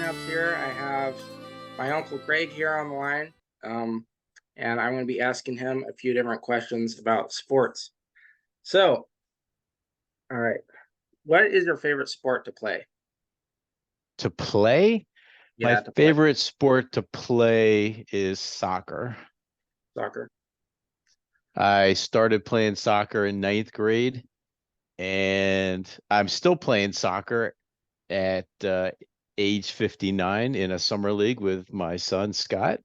lineups here. I have my Uncle Craig here on the line, and I'm going to be asking him a few different questions about sports. So, all right, what is your favorite sport to play? To play, my Yeah, to play favorite sport to play is soccer. soccer. I started playing soccer in ninth grade, and I'm still playing soccer at age 59 in a summer league with my son Scott.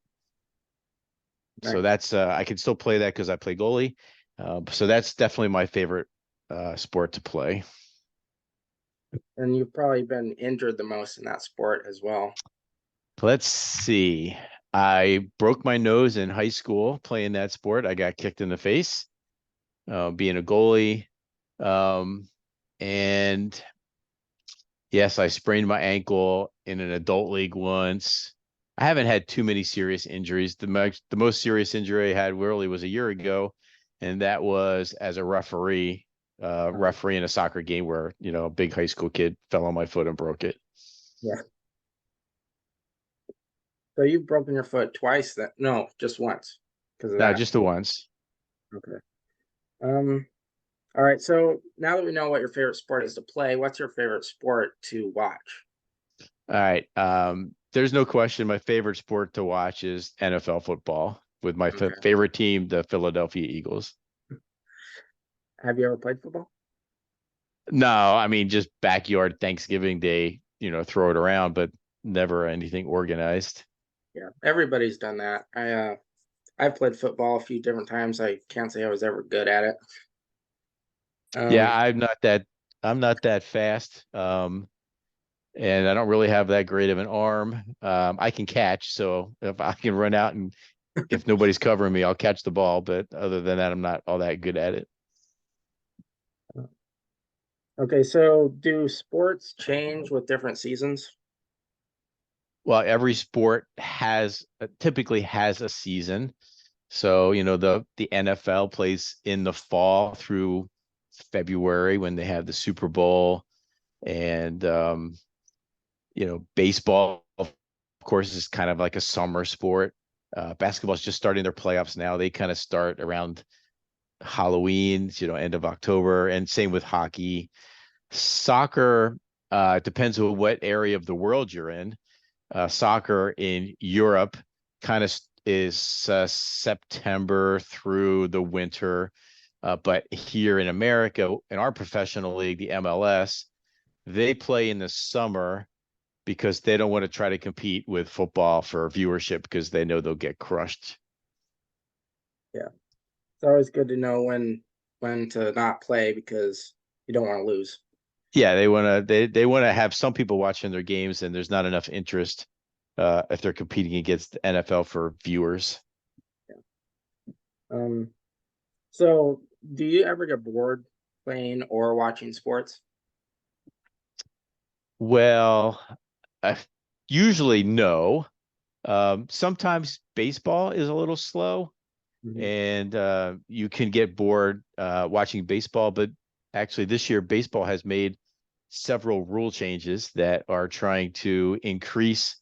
So Nice. that's I can still play that because I play goalie. So that's definitely my favorite sport to play. And you've probably been injured the most in that sport as well. Let's see. I broke my nose in high school playing that sport. I got kicked in the face, being a goalie. Um, and yes, I sprained my ankle in an adult league once. I haven't had too many serious injuries. The most serious injury I had really was a year ago, and that was as a referee in a soccer game where, a big high school kid fell on my foot and broke it. Yeah. So you've broken your foot twice then? No, just once because of No, that. just the once. Okay. Um, all right. So now that we know what your favorite sport is to play, what's your favorite sport to watch? All right. There's no question my favorite sport to watch is NFL football with my Okay. favorite team, the Philadelphia Eagles. Have you ever played football? No, I mean just backyard Thanksgiving Day, throw it around, but never anything organized. Yeah, everybody's done that. I've played football a few different times. I can't say I was ever good at it. Yeah, Um, I'm not that fast. And I don't really have that great of an arm. I can catch, so if I can run out and if nobody's covering me, I'll catch the ball. But other than that, I'm not all that good at it. okay, so do sports change with different seasons? Well, every sport typically has a season. So, the NFL plays in the fall through February when they have the Super Bowl, and baseball, of course, is kind of like a summer sport. Basketball is just starting their playoffs now. They kind of start around Halloween, end of October, and same with hockey. Soccer, depends on what area of the world you're in. Soccer in Europe kind of is September through the winter. But here in America, in our professional league, the MLS, they play in the summer because they don't want to try to compete with football for viewership because they know they'll get crushed. Yeah, it's always good to know when to not play because you don't want to lose. Yeah, they want to have some people watching their games, and there's not enough interest if they're competing against the NFL for viewers. Yeah. Um, so do you ever get bored playing or watching sports? Well, I usually no. Sometimes baseball is a little slow, Mhm. and you can get bored watching baseball. But actually, this year baseball has made several rule changes that are trying to increase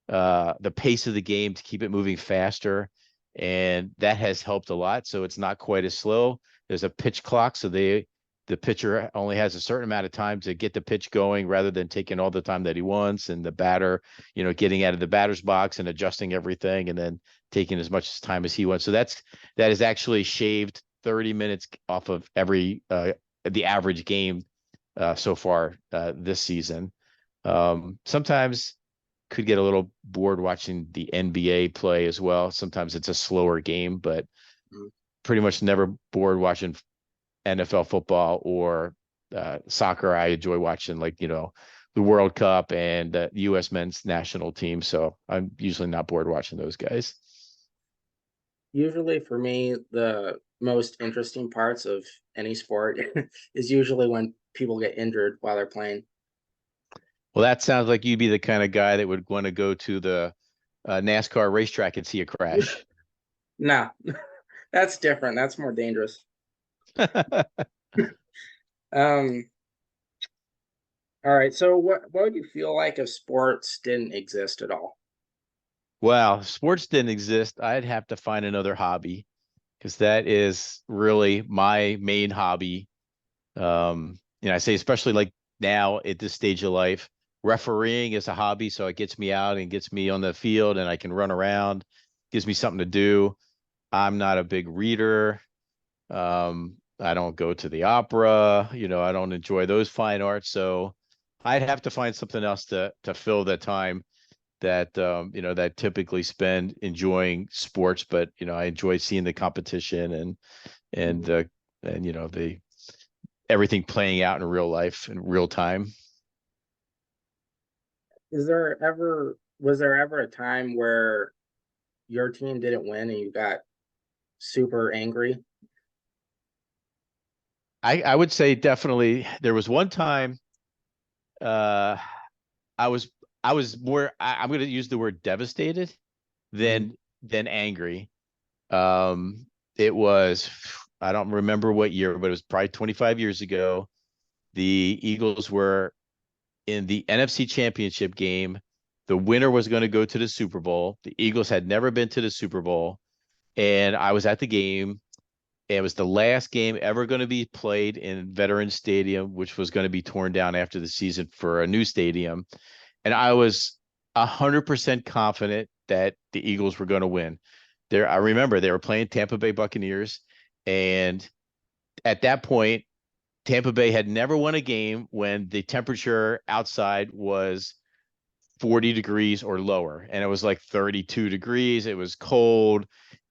the pace of the game to keep it moving faster, and that has helped a lot. So it's not quite as slow. There's a pitch clock, so the pitcher only has a certain amount of time to get the pitch going rather than taking all the time that he wants, and the batter, getting out of the batter's box and adjusting everything, and then taking as much time as he wants. So that has actually shaved 30 minutes off of every the average game so far this season. Sometimes could get a little bored watching the NBA play as well. Sometimes it's a slower game, but Mhm. pretty much never bored watching NFL football or soccer. I enjoy watching the World Cup and the U.S. men's national team. So I'm usually not bored watching those guys. Usually for me, the most interesting parts of any sport is usually when people get injured while they're playing. Well, that sounds like you'd be the kind of guy that would want to go to the NASCAR racetrack and see a crash. No, that's different. That's more dangerous. Um, All right. So what would you feel like if sports didn't exist at all? Well, if sports didn't exist, I'd have to find another hobby because that is really my main hobby. I say especially like now at this stage of life, refereeing is a hobby, so it gets me out and gets me on the field and I can run around, gives me something to do. I'm not a big reader. I don't go to the opera, I don't enjoy those fine arts, so I'd have to find something else to fill the time that that typically spend enjoying sports, but I enjoy seeing the competition and Mhm. the and the everything playing out in real life in real time. Was there ever a time where your team didn't win and you got super angry? I would say definitely there was one time uh I was I was more I'm going to use the word devastated Mhm. than angry. Um, it was, I don't remember what year, but it was probably 25 years ago. The Eagles were in the NFC Championship game. The winner was going to go to the Super Bowl. The Eagles had never been to the Super Bowl, and I was at the game. It was the last game ever going to be played in Veterans Stadium, which was going to be torn down after the season for a new stadium. And I was 100% confident that the Eagles were going to win. There, I remember they were playing Tampa Bay Buccaneers, and at that point, Tampa Bay had never won a game when the temperature outside was 40 degrees or lower, and it was like 32 degrees. It was cold,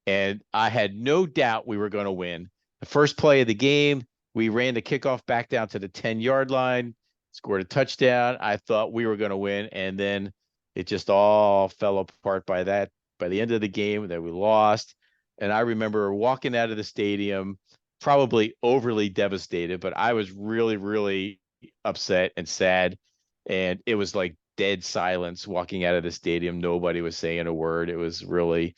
and I had no doubt we were going to win. The first play of the game, we ran the kickoff back down to the 10-yard line, scored a touchdown. I thought we were going to win, and then it just all fell apart by the end of the game that we lost. And I remember walking out of the stadium probably overly devastated, but I was really, really upset and sad. And it was like dead silence walking out of the stadium. Nobody was saying a word. It was really,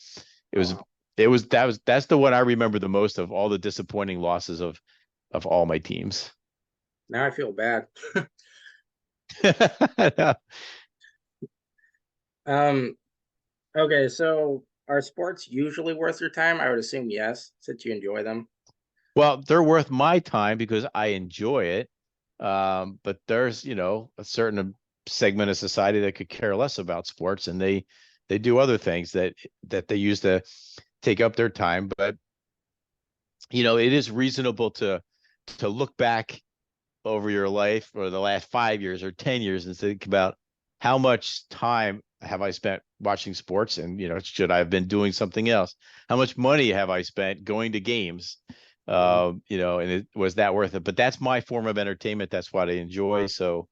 it was, Oh, that's the one I remember the most of all the disappointing losses of all my teams. now I feel bad. Um, okay, so are sports usually worth your time? I would assume yes, since you enjoy them. Well, they're worth my time because I enjoy it. But there's, a certain segment of society that could care less about sports, and they do other things that they use to take up their time. But it is reasonable to look back over your life or the last 5 years or 10 years and think about how much time have I spent watching sports, and should I have been doing something else? How much money have I spent going to games? Mhm. And it was that worth it? But that's my form of entertainment. That's what I enjoy. So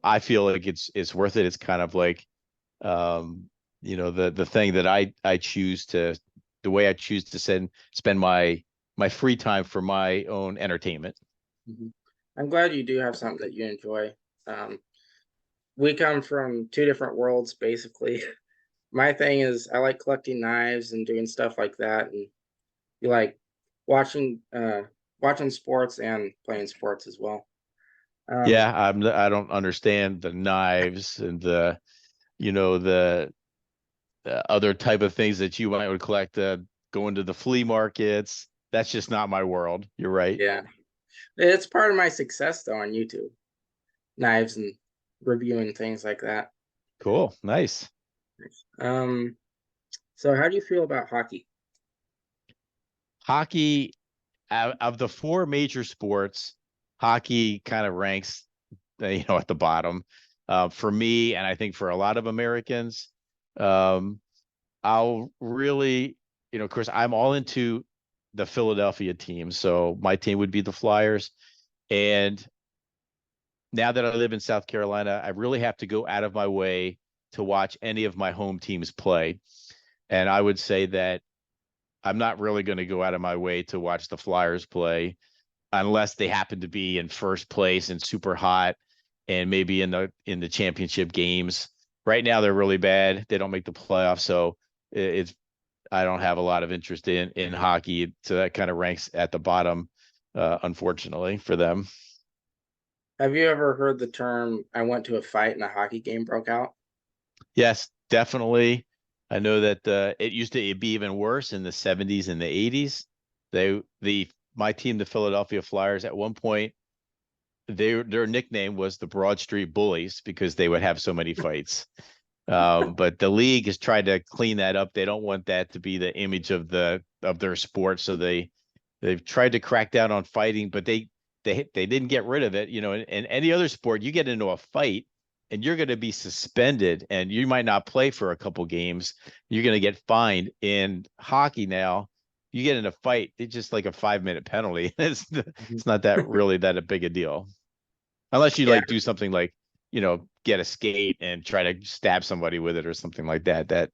I feel like it's worth it. It's kind of like um, the thing that I choose to the way I choose to spend my free time for my own entertainment. Mhm. I'm glad you do have something that you enjoy. Um, we come from two different worlds, basically. My thing is I like collecting knives and doing stuff like that, and you like watching watching sports and playing sports as well. Um, Yeah, I don't understand the knives and the other type of things that you might would collect, going to the flea markets. That's just not my world. You're right. yeah, it's part of my success though on YouTube, knives and reviewing things like that. Cool. Nice. Um, so how do you feel about hockey? Hockey, out of the four major sports, hockey kind of ranks, at the bottom. For me, and I think for a lot of Americans, um, I'll really, of course, I'm all into the Philadelphia team. So my team would be the Flyers. And now that I live in South Carolina, I really have to go out of my way to watch any of my home teams play. And I would say that I'm not really going to go out of my way to watch the Flyers play unless they happen to be in first place and super hot and maybe in the championship games. Right now they're really bad. They don't make the playoffs, so it's I don't have a lot of interest in hockey. So that kind of ranks at the bottom, unfortunately for them. Have you ever heard the term, I went to a fight and a hockey game broke out? Yes, definitely. I know that it used to be even worse in the 70s and the 80s. My team, the Philadelphia Flyers, at one point, their nickname was the Broad Street Bullies because they would have so many fights. But the league has tried to clean that up. They don't want that to be the image of their sport, so they've tried to crack down on fighting, but they didn't get rid of it. In any other sport, you get into a fight and you're going to be suspended and you might not play for a couple games. You're going to get fined. In hockey now, you get in a fight, it's just like a 5-minute penalty. Mhm. It's not that really that a big a deal. Unless you Yeah, like do something like, get a skate and try to stab somebody with it or something like that, then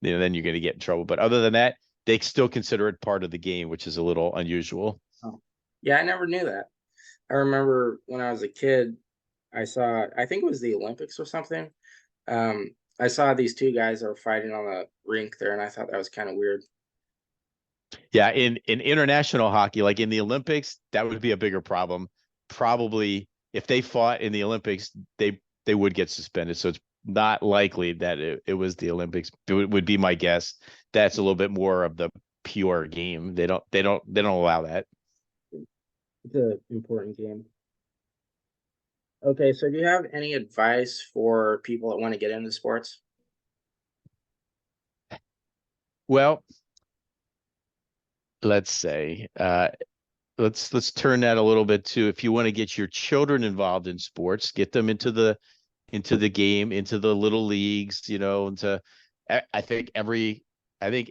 you're going to get in trouble. But other than that, they still consider it part of the game, which is a little unusual. oh. Yeah, I never knew that. I remember when I was a kid, I think it was the Olympics or something. I saw these two guys that were fighting on the rink there, and I thought that was kind of weird. Yeah, in international hockey, like in the Olympics, that would be a bigger problem. Probably if they fought in the Olympics, they would get suspended. So it's not likely that it was the Olympics. Would be my guess. That's a little bit more of the pure game. They don't allow that. It's an important game. Okay, so do you have any advice for people that want to get into sports? Well, let's say let's turn that a little bit to, if you want to get your children involved in sports, get them into the game, into the little leagues, into I think every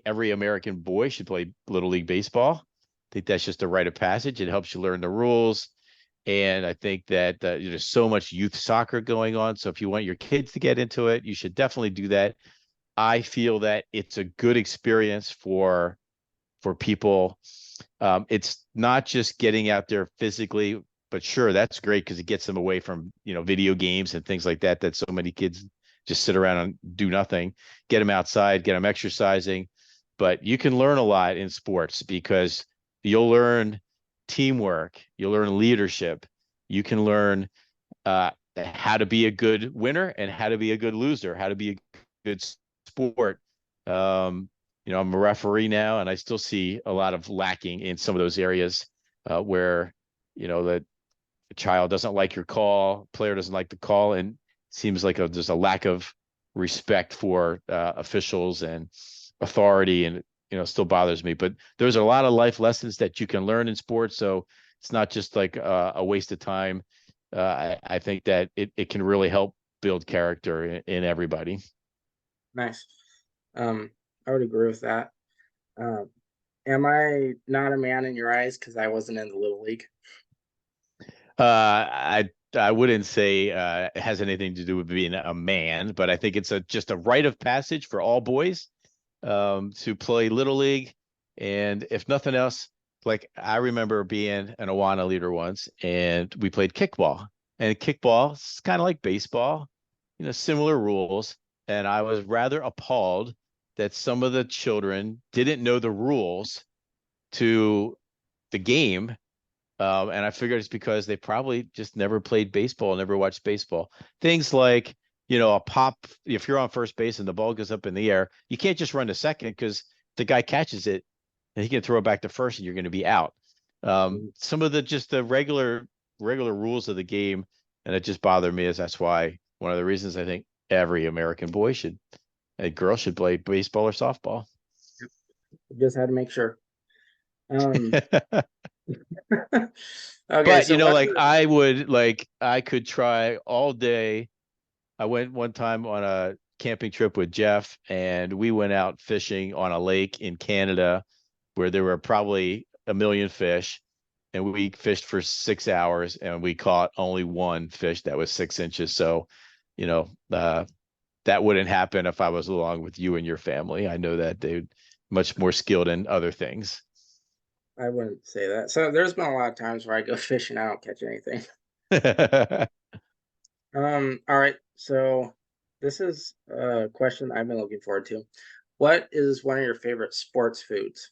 American boy should play little league baseball. I think that's just a rite of passage. It helps you learn the rules. And I think that there's so much youth soccer going on. So if you want your kids to get into it, you should definitely do that. I feel that it's a good experience for people. It's not just getting out there physically, but sure, that's great because it gets them away from, video games and things like that, that so many kids just sit around and do nothing. Get them outside, get them exercising. But you can learn a lot in sports because you'll learn teamwork, you'll learn leadership, you can learn how to be a good winner and how to be a good loser, how to be a good sport. I'm a referee now, and I still see a lot of lacking in some of those areas where, the child doesn't like your call, player doesn't like the call, and it seems like there's a lack of respect for officials and authority, and still bothers me. But there's a lot of life lessons that you can learn in sports, so it's not just like a waste of time. I think that it can really help build character in everybody. Nice. Um, I would agree with that. Um, am I not a man in your eyes because I wasn't in the little league? I wouldn't say it has anything to do with being a man, but I think it's just a rite of passage for all boys to play little league, and if nothing else, like I remember being an Awana leader once, and we played kickball, and kickball is kind of like baseball, similar rules, and I was rather appalled that some of the children didn't know the rules to the game, and I figured it's because they probably just never played baseball, never watched baseball. Things like, a pop, if you're on first base and the ball goes up in the air, you can't just run to second because the guy catches it and he can throw it back to first and you're going to be out. Some of the regular rules of the game, and it just bothered me, is that's why one of the reasons I think every American boy a girl should play baseball or softball. Just had to make sure. Um, okay, But so what's like I could try all day. I went one time on a camping trip with Jeff, and we went out fishing on a lake in Canada where there were probably a million fish, and we fished for 6 hours, and we caught only one fish that was 6 inches. So, you know, uh, that wouldn't happen if I was along with you and your family. I know that they're much more skilled in other things. I wouldn't say that. So there's been a lot of times where I go fishing, I don't catch anything. All right. So this is a question I've been looking forward to. What is one of your favorite sports foods?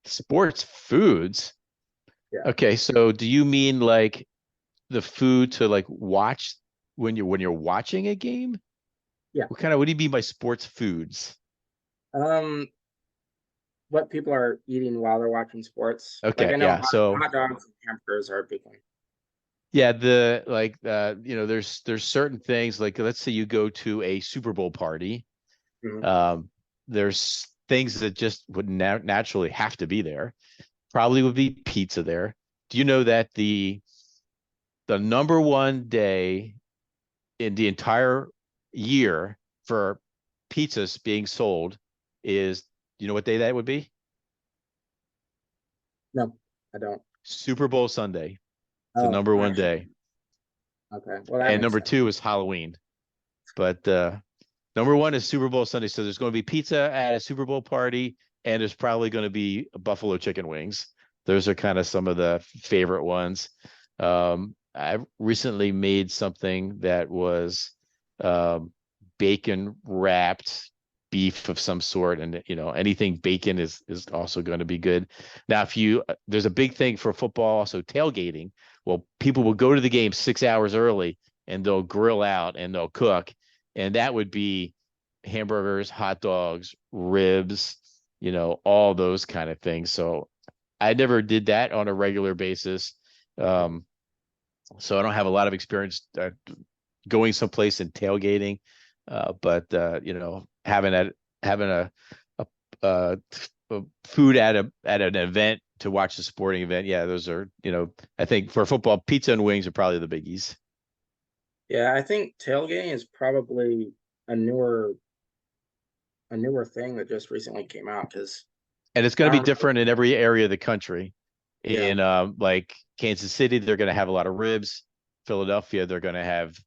Sports foods. Yeah. Okay, so do you mean like the food to like watch when you're watching a game? Yeah. What do you mean by sports foods? Um, what people are eating while they're watching sports. Like Okay, I know yeah. So hot dogs and hamburgers are a big one. yeah, there's certain things like let's say you go to a Super Bowl party. Mhm. Um, there's things that just would naturally have to be there. Probably would be pizza there. Do you know that the number one day in the entire year for pizzas being sold is, you know what day that would be? No, I don't. Super Bowl Sunday. It's the Oh, number one actually, day. okay. Well, that And makes number sense. two is Halloween. But number one is Super Bowl Sunday. So there's going to be pizza at a Super Bowl party, and there's probably going to be buffalo chicken wings. Those are kind of some of the favorite ones. I recently made something that was um, bacon wrapped beef of some sort, and anything bacon is also going to be good. Now, if you there's a big thing for football, also tailgating. Well, people will go to the game 6 hours early, and they'll grill out and they'll cook, and that would be hamburgers, hot dogs, ribs, all those kind of things. So I never did that on a regular basis. Um, so I don't have a lot of experience going someplace and tailgating, but having a, a, a food at an event to watch a sporting event, yeah, those are I think for football, pizza and wings are probably the biggies. Yeah, I think tailgating is probably a newer a newer thing that just recently came out because And it's I going to don't be remember. different in every area of the country. Yeah, In like Kansas City, they're going to have a lot of ribs. Philadelphia, they're going to have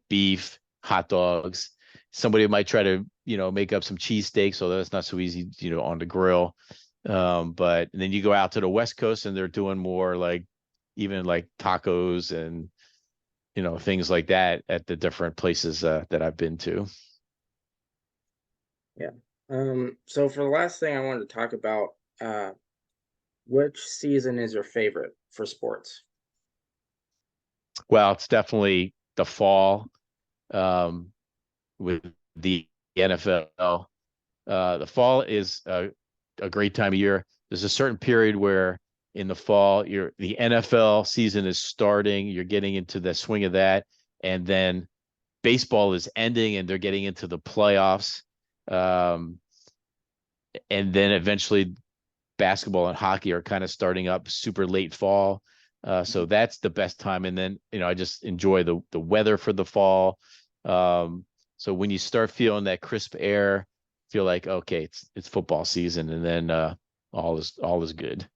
beef, hot dogs. Somebody might try to, make up some cheesesteaks, although it's not so easy, on the grill. But and then you go out to the West Coast and they're doing more like even like tacos and, things like that at the different places that I've been to. yeah. So for the last thing I wanted to talk about, uh, which season is your favorite for sports? Well, it's definitely the fall with the NFL. The fall is a great time of year. There's a certain period where in the fall, the NFL season is starting. You're getting into the swing of that, and then baseball is ending, and they're getting into the playoffs. Um, and then eventually, basketball and hockey are kind of starting up super late fall. So that's the best time. And then I just enjoy the weather for the fall. So when you start feeling that crisp air, feel like okay, it's football season, and then all is good.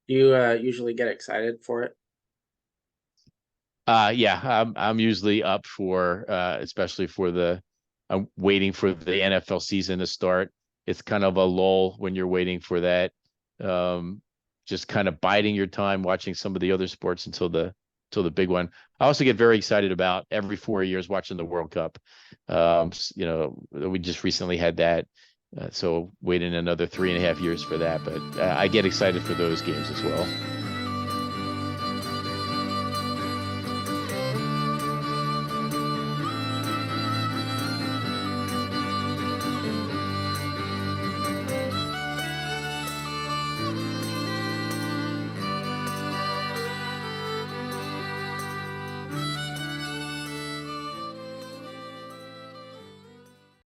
Do you usually get excited for it? Yeah, I'm usually up for especially for I'm waiting for the NFL season to start. It's kind of a lull when you're waiting for that. Um, just kind of biding your time watching some of the other sports until the big one. I also get very excited about every 4 years watching the World Cup. We just recently had that. So waiting another 3.5 years for that, but I get excited for those games as well.